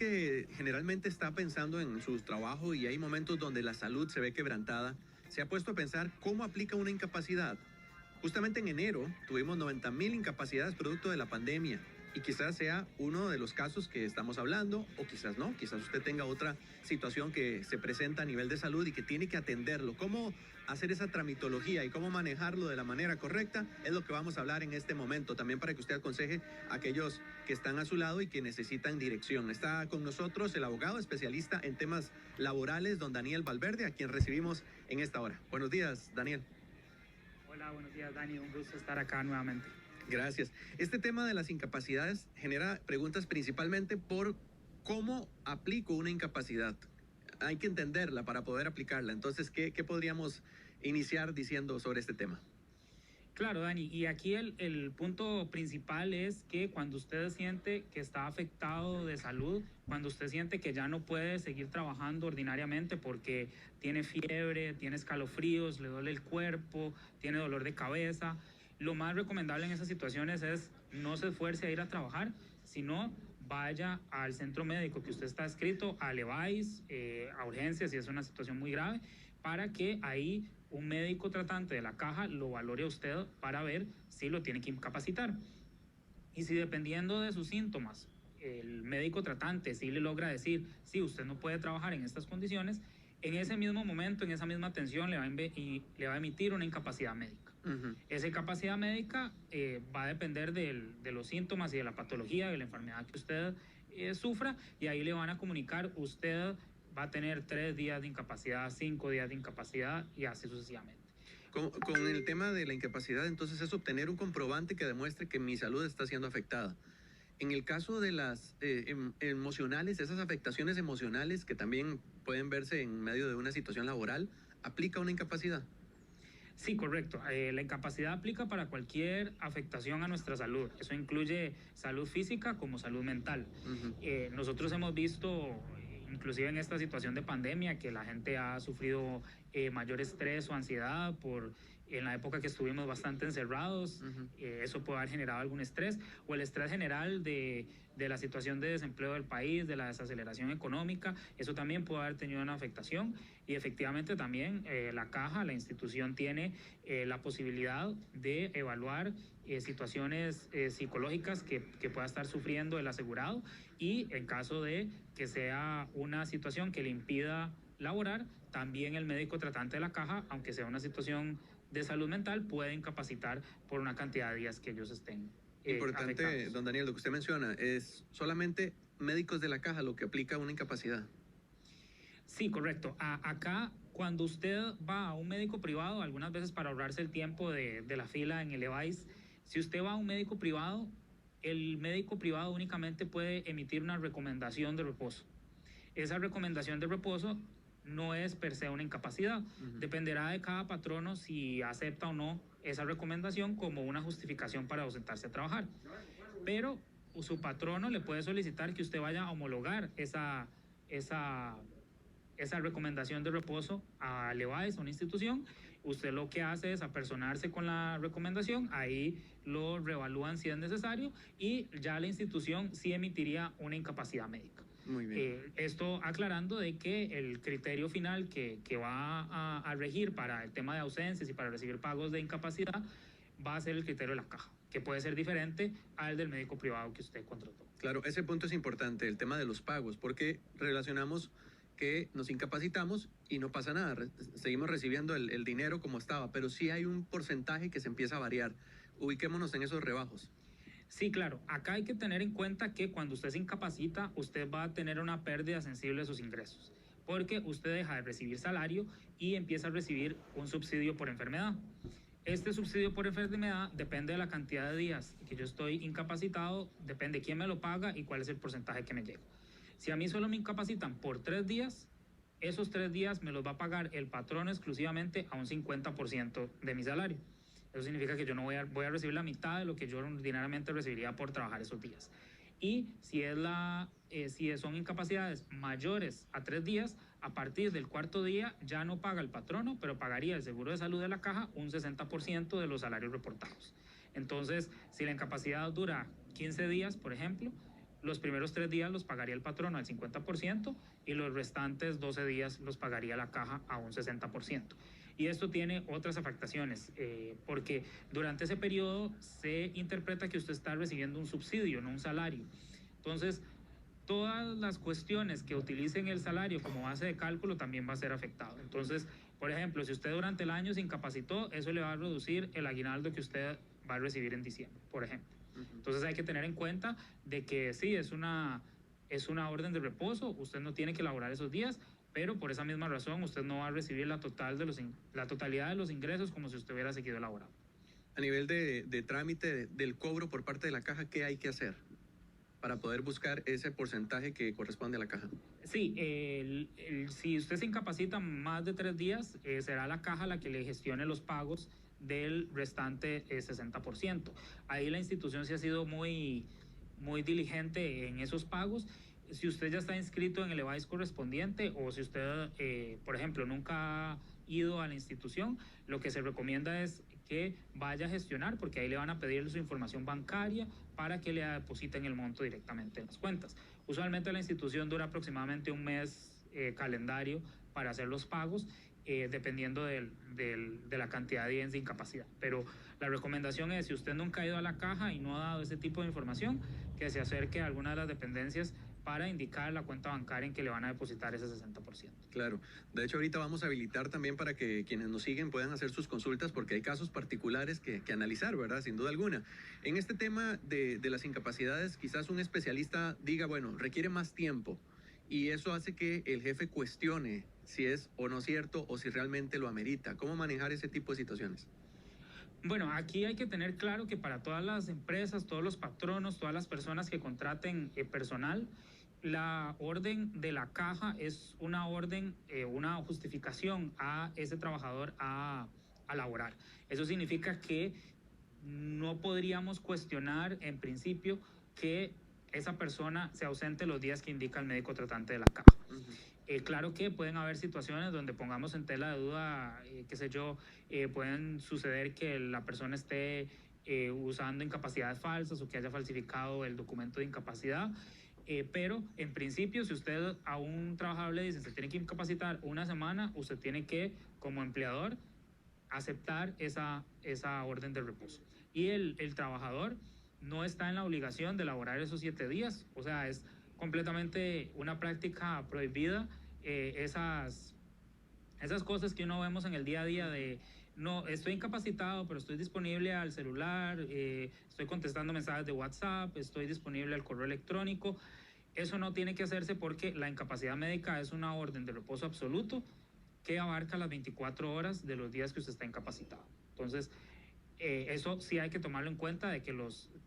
que generalmente está pensando en su trabajo y hay momentos donde la salud se ve quebrantada, ¿se ha puesto a pensar cómo aplica una incapacidad? Justamente en enero tuvimos 90,000 incapacidades producto de la pandemia y quizás sea uno de los casos que estamos hablando o quizás no, quizás usted tenga otra situación que se presenta a nivel de salud y que tiene que atenderlo. ¿Cómo hacer esa tramitología y cómo manejarlo de la manera correcta? Es lo que vamos a hablar en este momento, también para que usted aconseje a aquellos que están a su lado y que necesitan dirección. Está con nosotros el abogado especialista en temas laborales, don Daniel Valverde, a quien recibimos en esta hora. Buenos días, Daniel. Hola, buenos días, Dani. Un gusto estar acá nuevamente. Gracias. Este tema de las incapacidades genera preguntas principalmente por cómo aplico una incapacidad. Hay que entenderla para poder aplicarla. Entonces, ¿qué podríamos iniciar diciendo sobre este tema? Claro, Dani, y aquí el punto principal es que cuando usted siente que está afectado de salud, cuando usted siente que ya no puede seguir trabajando ordinariamente porque tiene fiebre, tiene escalofríos, le duele el cuerpo, tiene dolor de cabeza, lo más recomendable en esas situaciones es no se esfuerce a ir a trabajar, sino vaya al centro médico que usted está inscrito, a Levi's, a urgencias si es una situación muy grave, para que ahí un médico tratante de la caja lo valore a usted para ver si lo tiene que incapacitar. Y si dependiendo de sus síntomas, el médico tratante sí le logra decir, sí, usted no puede trabajar en estas condiciones, en ese mismo momento, en esa misma atención, le va a emitir una incapacidad médica. Esa incapacidad médica va a depender de los síntomas y de la patología, de la enfermedad que usted sufra, y ahí le van a comunicar, usted va a tener 3 días de incapacidad, 5 días de incapacidad y así sucesivamente. Con el tema de la incapacidad, entonces es obtener un comprobante que demuestre que mi salud está siendo afectada. En el caso de las emocionales, esas afectaciones emocionales que también pueden verse en medio de una situación laboral, ¿aplica una incapacidad? Sí, correcto. La incapacidad aplica para cualquier afectación a nuestra salud. Eso incluye salud física como salud mental. Nosotros hemos visto, inclusive en esta situación de pandemia, que la gente ha sufrido mayor estrés o ansiedad en la época que estuvimos bastante encerrados. Eso puede haber generado algún estrés, o el estrés general de la situación de desempleo del país, de la desaceleración económica. Eso también puede haber tenido una afectación, y efectivamente también la caja, la institución, tiene la posibilidad de evaluar situaciones psicológicas que pueda estar sufriendo el asegurado, y en caso de que sea una situación que le impida laborar, también el médico tratante de la caja, aunque sea una situación de salud mental, puede incapacitar por una cantidad de días que ellos estén Importante, afectados. don Daniel, lo que usted menciona, es solamente médicos de la caja lo que aplica una incapacidad. Sí, correcto. Acá, cuando usted va a un médico privado, algunas veces para ahorrarse el tiempo de la fila en el Levi's, si usted va a un médico privado, el médico privado únicamente puede emitir una recomendación de reposo. Esa recomendación de reposo no es per se una incapacidad. Dependerá de cada patrono si acepta o no esa recomendación como una justificación para ausentarse a trabajar. Pero su patrono le puede solicitar que usted vaya a homologar esa recomendación de reposo a Levi's, a una institución. Usted lo que hace es apersonarse con la recomendación, ahí lo reevalúan si es necesario, y ya la institución sí emitiría una incapacidad médica. Muy bien. Esto aclarando de que el criterio final que va a regir para el tema de ausencias y para recibir pagos de incapacidad va a ser el criterio de la caja, que puede ser diferente al del médico privado que usted contrató. Claro, ese punto es importante, el tema de los pagos, porque relacionamos que nos incapacitamos y no pasa nada, seguimos recibiendo el dinero como estaba, pero sí hay un porcentaje que se empieza a variar. Ubiquémonos en esos rebajos. Sí, claro. Acá hay que tener en cuenta que cuando usted se incapacita, usted va a tener una pérdida sensible de sus ingresos, porque usted deja de recibir salario y empieza a recibir un subsidio por enfermedad. Este subsidio por enfermedad depende de la cantidad de días que yo estoy incapacitado, depende de quién me lo paga y cuál es el porcentaje que me llega. Si a mí solo me incapacitan por 3 días, esos 3 días me los va a pagar el patrón exclusivamente a un 50% de mi salario. Eso significa que yo no voy a recibir la mitad de lo que yo ordinariamente recibiría por trabajar esos días. Y si son incapacidades mayores a 3 días, a partir del 4.º día ya no paga el patrono, pero pagaría el seguro de salud de la caja un 60% de los salarios reportados. Entonces, si la incapacidad dura 15 días, por ejemplo, los primeros 3 días los pagaría el patrono al 50% y los restantes 12 días los pagaría la caja a un 60%. Y esto tiene otras afectaciones, porque durante ese periodo se interpreta que usted está recibiendo un subsidio, no un salario. Entonces, todas las cuestiones que utilicen el salario como base de cálculo también va a ser afectado. Entonces, por ejemplo, si usted durante el año se incapacitó, eso le va a reducir el aguinaldo que usted va a recibir en diciembre, por ejemplo. Entonces hay que tener en cuenta de que sí, es una orden de reposo, usted no tiene que laborar esos días, pero por esa misma razón usted no va a recibir la totalidad de los ingresos como si usted hubiera seguido laborando. A nivel de trámite del cobro por parte de la caja, ¿qué hay que hacer para poder buscar ese porcentaje que corresponde a la caja? Sí, si usted se incapacita más de 3 días, será la caja la que le gestione los pagos del restante 60%. Ahí la institución sí ha sido muy diligente en esos pagos. Si usted ya está inscrito en el EVAIS correspondiente o si usted, por ejemplo, nunca ha ido a la institución, lo que se recomienda es que vaya a gestionar, porque ahí le van a pedir su información bancaria para que le depositen el monto directamente en las cuentas. Usualmente la institución dura aproximadamente un mes calendario para hacer los pagos, dependiendo de la cantidad de días de incapacidad. Pero la recomendación es, si usted nunca ha ido a la caja y no ha dado ese tipo de información, que se acerque a alguna de las dependencias para indicar la cuenta bancaria en que le van a depositar ese 60%. Claro. De hecho, ahorita vamos a habilitar también para que quienes nos siguen puedan hacer sus consultas, porque hay casos particulares que analizar, ¿verdad? Sin duda alguna. En este tema de las incapacidades, quizás un especialista diga, bueno, requiere más tiempo, y eso hace que el jefe cuestione si es o no cierto o si realmente lo amerita. ¿Cómo manejar ese tipo de situaciones? Bueno, aquí hay que tener claro que para todas las empresas, todos los patronos, todas las personas que contraten personal, la orden de la caja es una orden, una justificación a ese trabajador a laborar. Eso significa que no podríamos cuestionar en principio que esa persona se ausente los días que indica el médico tratante de la caja. Claro que pueden haber situaciones donde pongamos en tela de duda, qué sé yo, pueden suceder que la persona esté usando incapacidades falsas o que haya falsificado el documento de incapacidad, pero en principio, si usted a un trabajador le dice se tiene que incapacitar una semana, usted tiene que, como empleador, aceptar esa orden de reposo. Y el trabajador no está en la obligación de elaborar esos 7 días, o sea, es completamente una práctica prohibida. Esas cosas que uno vemos en el día a día de no, estoy incapacitado, pero estoy disponible al celular, estoy contestando mensajes de WhatsApp, estoy disponible al correo electrónico. Eso no tiene que hacerse porque la incapacidad médica es una orden de reposo absoluto que abarca las 24 horas de los días que usted está incapacitado. Entonces, eso sí hay que tomarlo en cuenta, de que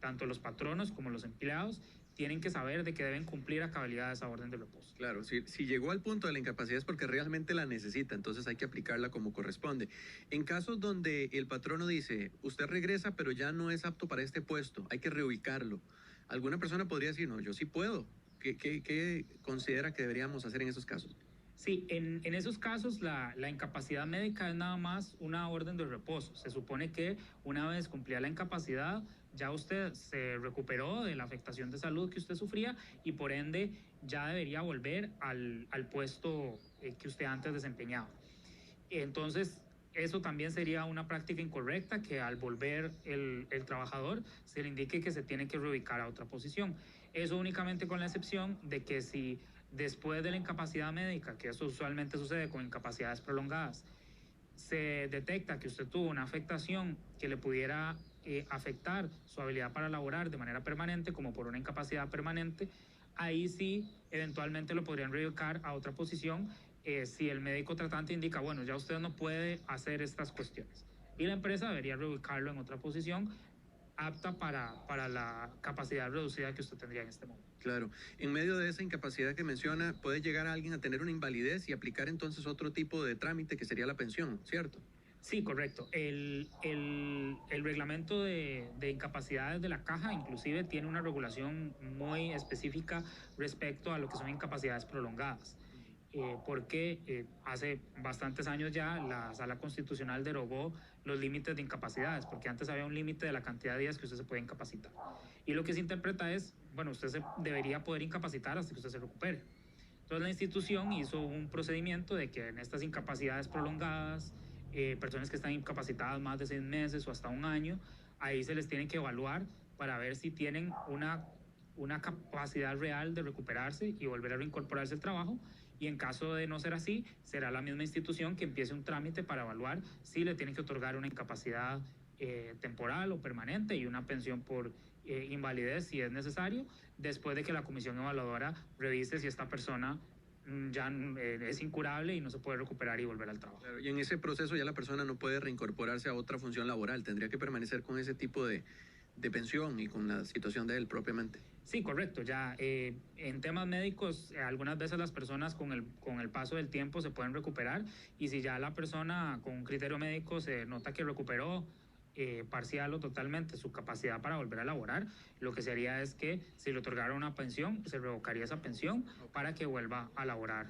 tanto los patronos como los empleados tienen que saber de que deben cumplir a cabalidad esa orden de reposo. Claro, si llegó al punto de la incapacidad es porque realmente la necesita, entonces hay que aplicarla como corresponde. En casos donde el patrono dice, usted regresa, pero ya no es apto para este puesto, hay que reubicarlo, alguna persona podría decir, no, yo sí puedo. ¿Qué considera que deberíamos hacer en esos casos? Sí, en esos casos la incapacidad médica es nada más una orden de reposo. Se supone que una vez cumplida la incapacidad, ya usted se recuperó de la afectación de salud que usted sufría y por ende ya debería volver al puesto que usted antes desempeñaba. Entonces, eso también sería una práctica incorrecta, que al volver el trabajador se le indique que se tiene que reubicar a otra posición. Eso únicamente con la excepción de que si después de la incapacidad médica, que eso usualmente sucede con incapacidades prolongadas, se detecta que usted tuvo una afectación que le pudiera afectar su habilidad para laborar de manera permanente, como por una incapacidad permanente, ahí sí eventualmente lo podrían reubicar a otra posición, si el médico tratante indica, bueno, ya usted no puede hacer estas cuestiones. Y la empresa debería reubicarlo en otra posición apta para la capacidad reducida que usted tendría en este momento. Claro, en medio de esa incapacidad que menciona, puede llegar a alguien a tener una invalidez y aplicar entonces otro tipo de trámite que sería la pensión, ¿cierto? Sí, correcto. El reglamento de incapacidades de la caja inclusive tiene una regulación muy específica respecto a lo que son incapacidades prolongadas. Porque hace bastantes años ya la Sala Constitucional derogó los límites de incapacidades, porque antes había un límite de la cantidad de días que usted se puede incapacitar. Y lo que se interpreta es, bueno, usted se debería poder incapacitar hasta que usted se recupere. Entonces la institución hizo un procedimiento de que en estas incapacidades prolongadas, personas que están incapacitadas más de 6 meses o hasta un año, ahí se les tiene que evaluar para ver si tienen una capacidad real de recuperarse y volver a reincorporarse al trabajo. Y en caso de no ser así, será la misma institución que empiece un trámite para evaluar si le tienen que otorgar una incapacidad temporal o permanente y una pensión por invalidez si es necesario, después de que la comisión evaluadora revise si esta persona ya es incurable y no se puede recuperar y volver al trabajo. Claro, y en ese proceso ya la persona no puede reincorporarse a otra función laboral, tendría que permanecer con ese tipo de pensión y con la situación de él propiamente. Sí, correcto. Ya en temas médicos, algunas veces las personas con el paso del tiempo se pueden recuperar y si ya la persona con un criterio médico se nota que recuperó parcial o totalmente su capacidad para volver a laborar, lo que se haría es que si le otorgara una pensión, se revocaría esa pensión para que vuelva a laborar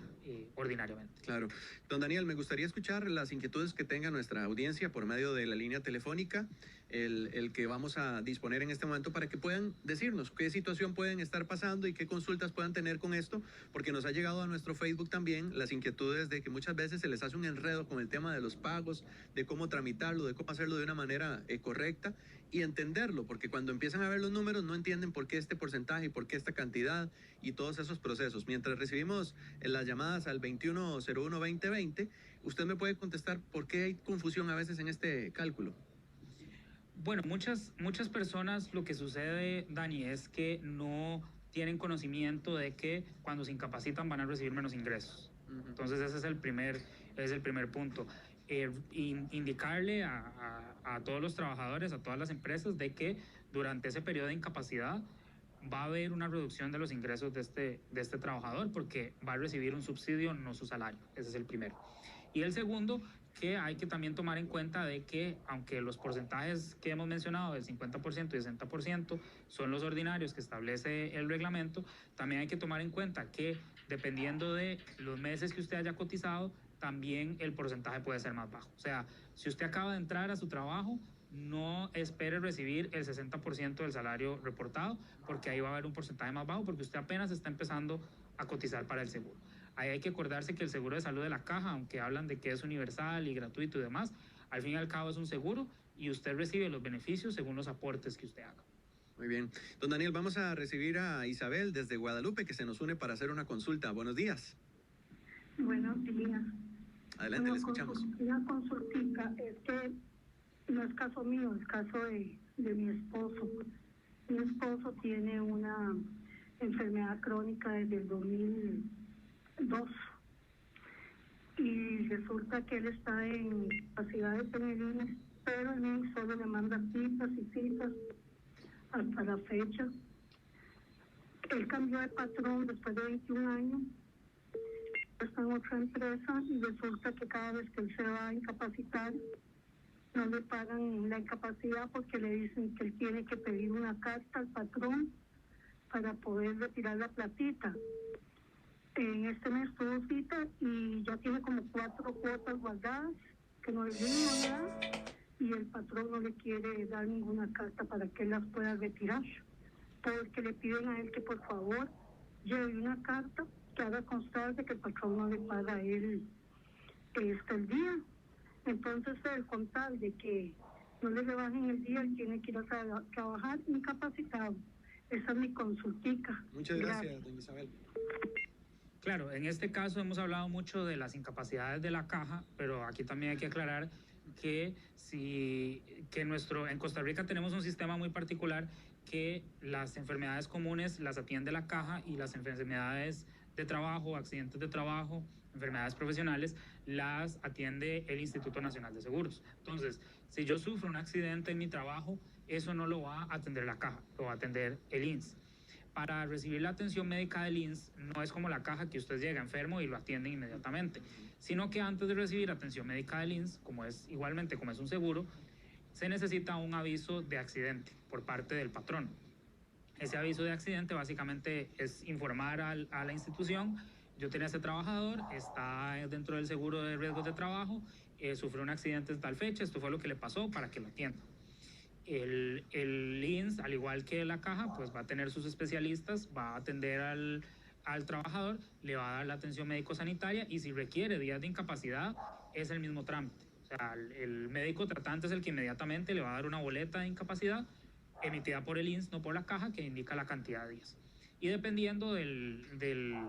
ordinariamente. Claro. Don Daniel, me gustaría escuchar las inquietudes que tenga nuestra audiencia por medio de la línea telefónica, el que vamos a disponer en este momento para que puedan decirnos qué situación pueden estar pasando y qué consultas puedan tener con esto, porque nos ha llegado a nuestro Facebook también las inquietudes de que muchas veces se les hace un enredo con el tema de los pagos, de cómo tramitarlo, de cómo hacerlo de una manera correcta y entenderlo, porque cuando empiezan a ver los números no entienden por qué este porcentaje y por qué esta cantidad y todos esos procesos. Mientras recibimos las llamadas al 2101-2020, usted me puede contestar por qué hay confusión a veces en este cálculo. Bueno, muchas personas lo que sucede, Dani, es que no tienen conocimiento de que cuando se incapacitan van a recibir menos ingresos. Entonces ese es el primer punto. Indicarle a todos los trabajadores, a todas las empresas, de que durante ese periodo de incapacidad va a haber una reducción de los ingresos de este trabajador porque va a recibir un subsidio, no su salario. Ese es el primero. Y el segundo, que hay que también tomar en cuenta de que aunque los porcentajes que hemos mencionado del 50% y 60% son los ordinarios que establece el reglamento, también hay que tomar en cuenta que dependiendo de los meses que usted haya cotizado, también el porcentaje puede ser más bajo. O sea, si usted acaba de entrar a su trabajo, no espere recibir el 60% del salario reportado, porque ahí va a haber un porcentaje más bajo, porque usted apenas está empezando a cotizar para el seguro. Ahí hay que acordarse que el seguro de salud de la caja, aunque hablan de que es universal y gratuito y demás, al fin y al cabo es un seguro y usted recibe los beneficios según los aportes que usted haga. Muy bien. Don Daniel, vamos a recibir a Isabel desde Guadalupe, que se nos une para hacer una consulta. Buenos días. Buenos días. Adelante, le escuchamos. Una consultica, es que no es caso mío, es caso de mi esposo. Mi esposo tiene una enfermedad crónica desde el 2002 y resulta que él está en capacidad de tener INS, pero el INS solo le manda citas y citas hasta la fecha. Él cambió de patrón después de 21 años, está en otra empresa y resulta que cada vez que él se va a incapacitar no le pagan la incapacidad porque le dicen que él tiene que pedir una carta al patrón para poder retirar la platita. En este mes tuvo cita y ya tiene como 4 cuotas guardadas que no le vienen nada y el patrón no le quiere dar ninguna carta para que él las pueda retirar, porque le piden a él que por favor lleve una carta que haga constar de que el patrón no le paga a él el día. Entonces, el contar de que no le rebajen el día, él tiene que ir a trabajar incapacitado. Esa es mi consultica. Muchas gracias, doña Isabel. Claro, en este caso hemos hablado mucho de las incapacidades de la caja, pero aquí también hay que aclarar que en Costa Rica tenemos un sistema muy particular que las enfermedades comunes las atiende la caja y las enfermedades de trabajo, accidentes de trabajo, enfermedades profesionales, las atiende el Instituto Nacional de Seguros. Entonces, si yo sufro un accidente en mi trabajo, eso no lo va a atender la caja, lo va a atender el INS. Para recibir la atención médica del INS no es como la caja que usted llega enfermo y lo atienden inmediatamente, sino que antes de recibir atención médica del INS, como es un seguro, se necesita un aviso de accidente por parte del patrón. Ese aviso de accidente básicamente es informar a la institución: yo tenía este trabajador, está dentro del seguro de riesgos de trabajo, sufrió un accidente en tal fecha, esto fue lo que le pasó para que lo atiendan. El INSS, al igual que la caja, pues va a tener sus especialistas, va a atender al trabajador, le va a dar la atención médico-sanitaria y si requiere días de incapacidad, es el mismo trámite. O sea, el médico tratante es el que inmediatamente le va a dar una boleta de incapacidad emitida por el INSS, no por la caja, que indica la cantidad de días. Y dependiendo de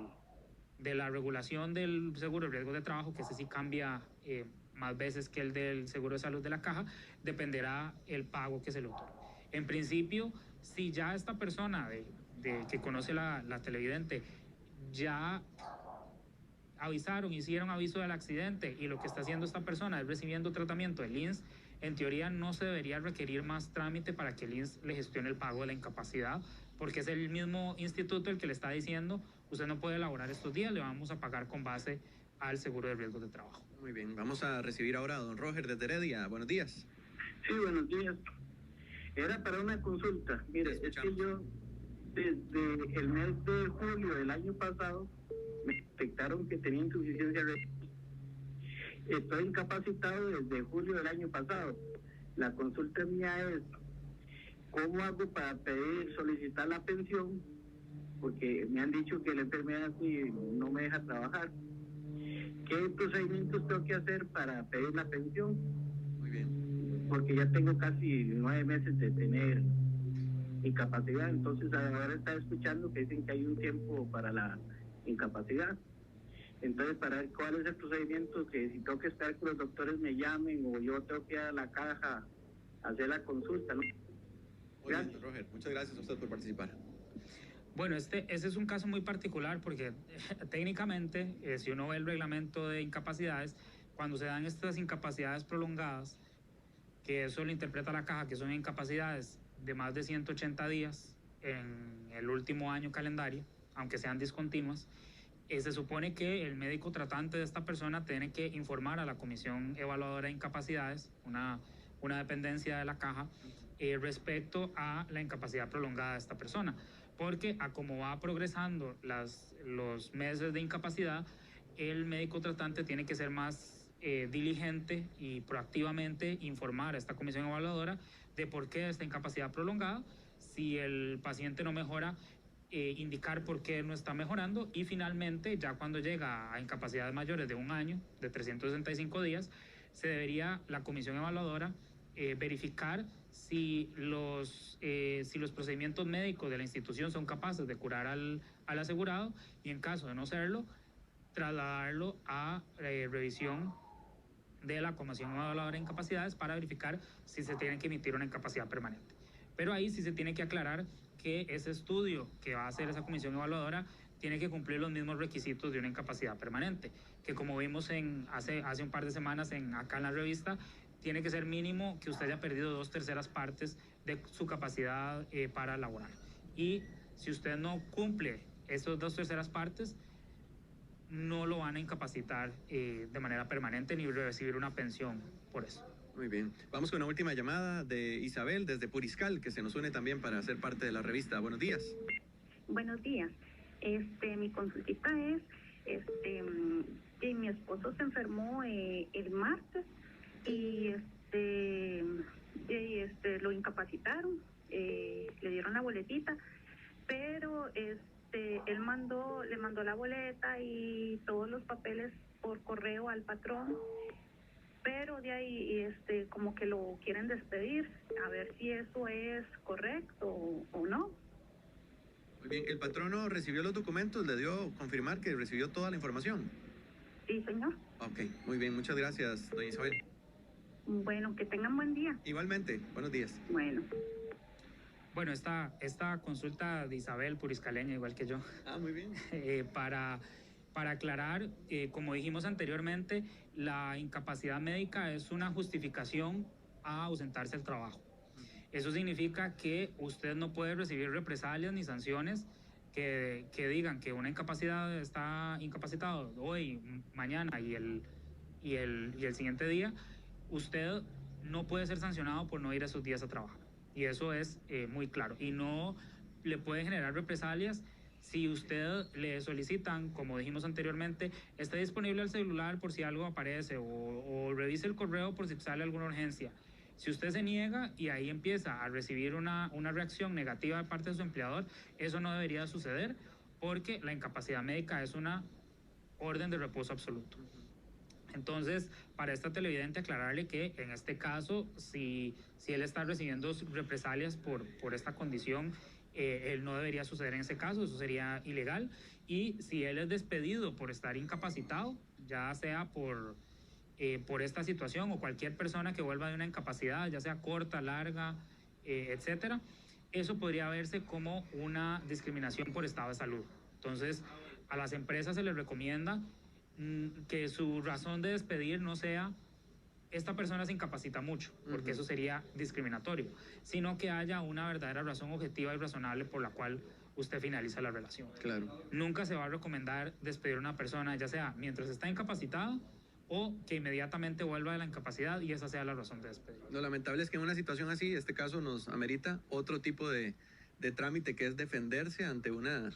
la regulación del seguro de riesgo de trabajo, que ese sí cambia más veces que el del seguro de salud de la caja, dependerá el pago que se le otorgue. En principio, si ya esta persona que conoce la televidente ya hicieron aviso del accidente y lo que está haciendo esta persona es recibiendo tratamiento del INSS, en teoría no se debería requerir más trámite para que el INSS le gestione el pago de la incapacidad, porque es el mismo instituto el que le está diciendo, usted no puede elaborar estos días, le vamos a pagar con base al seguro de riesgos de trabajo. Muy bien, vamos a recibir ahora a don Roger de Heredia. Buenos días. Sí, buenos días. Era para una consulta. Mire, es que yo desde el mes de julio del año pasado me detectaron que tenía insuficiencia renal. Estoy incapacitado desde julio del año pasado. La consulta mía es, ¿cómo hago para solicitar la pensión? Porque me han dicho que la enfermedad así no me deja trabajar. ¿Qué procedimientos tengo que hacer para pedir la pensión? Muy bien. Porque ya tengo casi 9 meses de tener incapacidad, entonces ahora está escuchando que dicen que hay un tiempo para la incapacidad. Entonces, para ver cuál es el procedimiento, que si tengo que esperar que los doctores me llamen o yo tengo que ir a la caja a hacer la consulta, ¿no? Muy bien, Roger, muchas gracias a usted por participar. Bueno, ese es un caso muy particular porque técnicamente, si uno ve el reglamento de incapacidades, cuando se dan estas incapacidades prolongadas, que eso lo interpreta la caja, que son incapacidades de más de 180 días en el último año calendario, aunque sean discontinuas, se supone que el médico tratante de esta persona tiene que informar a la Comisión Evaluadora de Incapacidades, una dependencia de la caja, respecto a la incapacidad prolongada de esta persona. Porque a como va progresando los meses de incapacidad, el médico tratante tiene que ser más diligente y proactivamente informar a esta comisión evaluadora de por qué esta incapacidad prolongada, si el paciente no mejora, indicar por qué no está mejorando y finalmente, ya cuando llega a incapacidades mayores de un año, de 365 días, se debería la comisión evaluadora verificar si los procedimientos médicos de la institución son capaces de curar al asegurado y en caso de no serlo, trasladarlo a revisión de la Comisión Evaluadora de Incapacidades para verificar si se tiene que emitir una incapacidad permanente. Pero ahí sí se tiene que aclarar que ese estudio que va a hacer esa comisión evaluadora tiene que cumplir los mismos requisitos de una incapacidad permanente, que como vimos hace un par de semanas acá en la revista, tiene que ser mínimo que usted haya perdido 2/3 partes de su capacidad para laborar. Y si usted no cumple esas 2/3 partes, no lo van a incapacitar de manera permanente ni recibir una pensión por eso. Muy bien. Vamos con una última llamada de Isabel desde Puriscal, que se nos une también para ser parte de la revista. Buenos días. Buenos días. Mi consultita es, que mi esposo se enfermó el martes y lo incapacitaron, le dieron la boletita, pero él le mandó la boleta y todos los papeles por correo al patrón, pero de ahí como que lo quieren despedir, a ver si eso es correcto o no. Muy bien, ¿el patrono recibió los documentos? ¿Le dio confirmar que recibió toda la información? Sí, señor. Ok, muy bien, muchas gracias, doña Isabel. Bueno, que tengan buen día. Igualmente, buenos días. Bueno. Bueno, esta consulta de Isabel, puriscaleña, igual que yo. Ah, muy bien. Para aclarar, como dijimos anteriormente, la incapacidad médica es una justificación a ausentarse del trabajo. Eso significa que usted no puede recibir represalias ni sanciones que digan que una incapacidad está incapacitado hoy, mañana y el siguiente día. Usted no puede ser sancionado por no ir a esos días a trabajar. Y eso es muy claro. Y no le puede generar represalias Si usted le solicitan, como dijimos anteriormente, esté disponible el celular por si algo aparece o revise el correo por si sale alguna urgencia. Si usted se niega y ahí empieza a recibir una reacción negativa de parte de su empleador, eso no debería suceder porque la incapacidad médica es una orden de reposo absoluto. Entonces, para esta televidente aclararle que en este caso, si él está recibiendo represalias por esta condición, él no debería suceder en ese caso, eso sería ilegal. Y si él es despedido por estar incapacitado, ya sea por esta situación o cualquier persona que vuelva de una incapacidad, ya sea corta, larga, etcétera, eso podría verse como una discriminación por estado de salud. Entonces, a las empresas se les recomienda que su razón de despedir no sea esta persona se incapacita mucho, porque eso sería discriminatorio, sino que haya una verdadera razón objetiva y razonable por la cual usted finaliza la relación. Claro. Nunca se va a recomendar despedir a una persona, ya sea mientras está incapacitada o que inmediatamente vuelva de la incapacidad y esa sea la razón de despedir. Lo lamentable es que en una situación así, este caso nos amerita otro tipo de trámite, que es defenderse ante una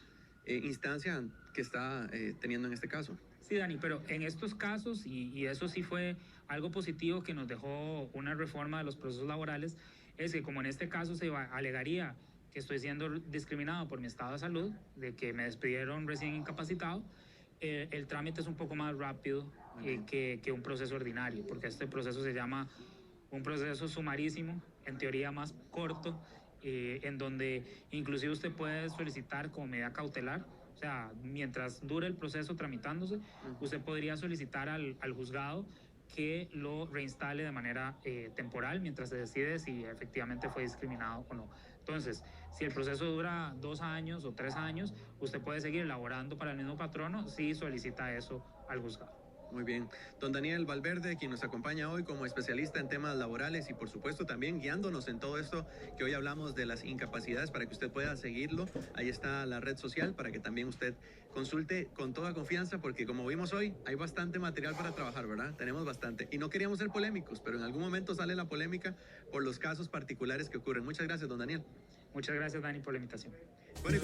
instancia que está teniendo en este caso. Sí, Dani, pero en estos casos, y eso sí fue algo positivo que nos dejó una reforma de los procesos laborales, es que como en este caso se alegaría que estoy siendo discriminado por mi estado de salud, de que me despidieron recién incapacitado, el trámite es un poco más rápido que un proceso ordinario, porque este proceso se llama un proceso sumarísimo, en teoría más corto, en donde inclusive usted puede solicitar como medida cautelar. O sea, mientras dure el proceso tramitándose, usted podría solicitar al juzgado que lo reinstale de manera temporal mientras se decide si efectivamente fue discriminado o no. Entonces, si el proceso dura 2 años o 3 años, usted puede seguir laborando para el mismo patrono si solicita eso al juzgado. Muy bien. Don Daniel Valverde, quien nos acompaña hoy como especialista en temas laborales y por supuesto también guiándonos en todo esto que hoy hablamos de las incapacidades, para que usted pueda seguirlo. Ahí está la red social para que también usted consulte con toda confianza, porque como vimos hoy, hay bastante material para trabajar, ¿verdad? Tenemos bastante. Y no queríamos ser polémicos, pero en algún momento sale la polémica por los casos particulares que ocurren. Muchas gracias, don Daniel. Muchas gracias, Dani, por la invitación. Bueno,